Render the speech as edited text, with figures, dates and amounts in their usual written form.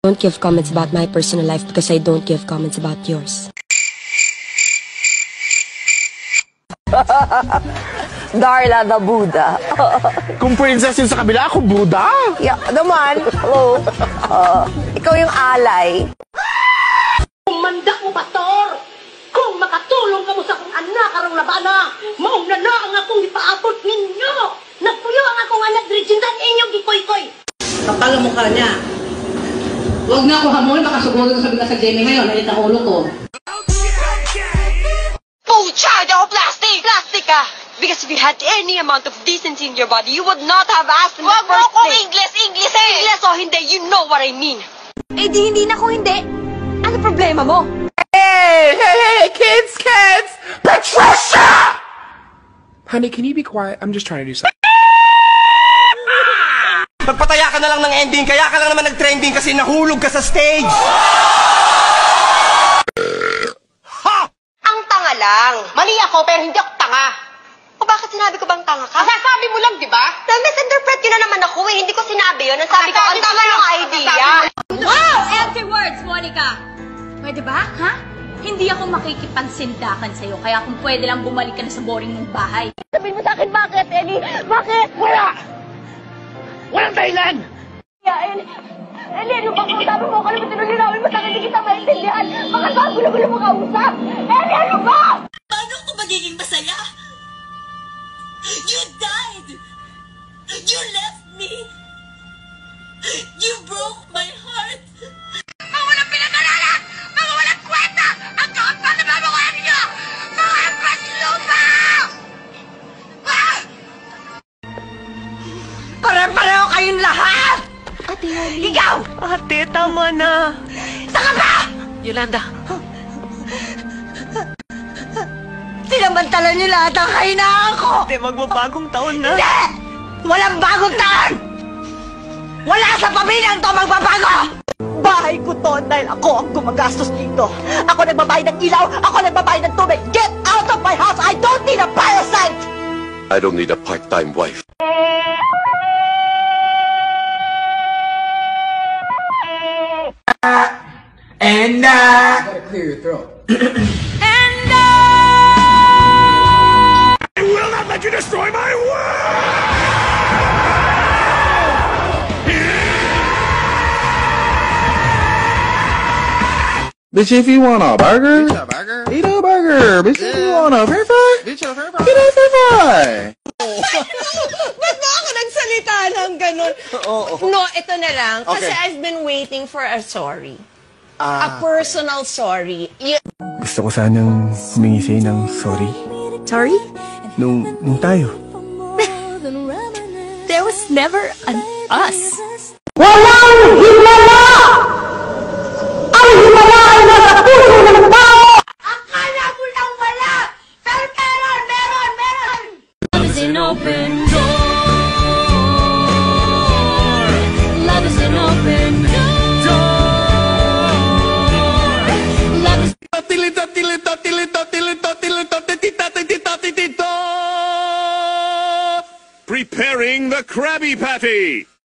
Don't give comments about my personal life because I don't give comments about yours. Darla the Buddha. Kung princess yun sa kabila, ako Buddha. Yeah, naman. Hello. Ikaw yung alay. Kumanda mo, pastor! Kung makatulong ka mo sa kong anak karong labana, mauna na ang akong ipaabot ninyo! Nagpuyo ang akong anak Reginald inyong gikoy-koy! Kapal ang mukha niya. Huwag na ako hamon, baka siguro sabi ka sa Jenny ngayon, nalit ang ulo ko. Pucha! Ako plastic! Plastic ka! Because if you had any amount of decency in your body, you would not have asked in the first place. Wag mo kong English eh! English o hindi, you know what I mean. Eh di hindi na kung hindi. Ano problema mo? Hey, kids! Patricia! Honey, can you be quiet? I'm just trying to do something. Magpataya ka na lang ng ending, kaya ka lang naman nag-trending kasi nahulog ka sa stage! Ha! Ang tanga lang. Mali ako, pero hindi ako tanga. O bakit sinabi ko bang tanga ka? Sasabi mo lang, di ba? Na-misinterpret yun na naman ako eh. Hindi ko sinabi yun. Ang sabi ko, ang tanga ng idea. Wow! Empty words, Monica! Pwede ba, ha? Hindi ako makikipagsindakan sa'yo, kaya kung pwede lang bumalik ka na sa boring mong bahay. Sabihin mo sa akin, bakit, Ellie? Bakit? Walang dahilan! Ellie, ano ba kung sabi mo? Kung tinulinawin mo sa akin, hindi kita maintindihan. Bakit ba gulo-gulo mo kausap? Ellie, ano ba? Paano ko magiging masaya? You died! You left me! You broke my heart! Mga walang pinag-alala! Mga walang kwenta! Ang kakapal na babawayan niyo! Mga paslupa! Pare-pareho kayong lahat! Ate Yoli. Ikaw! Ate, tama na. Saka ba? Yolanda. Sinamantala niyo lahat ang kahinaan ko! Ate, magbabagong taon na. Hindi! Walang bagong taon! Wala sa pamilyang to magbabago! Bahay ko to dahil ako ang gumagastos dito. Ako nagbabayad ng ilaw, ako nagbabayad ng tubig. Get out of my house! I don't need a parasite! I don't need a part-time wife. Gotta clear your throat. I will not let you destroy my world! Bitch, if you want a burger, eat a burger. Bitch, if you want a french fry, eat a french fry. Ba't ba ako nagsalita ng ganun? No, ito na lang. Kasi I've been waiting for a sorry. A personal sorry. Gusto ko sanang humingi sa'yo ng sorry. Sorry? Nung tayo. There was never an us. Walang himala! Ang himala ay nasa puso ng tao! Akala mo lang wala! Pero meron! Love is an open door. Love is an open door. Love is Preparing the Krabby Patty!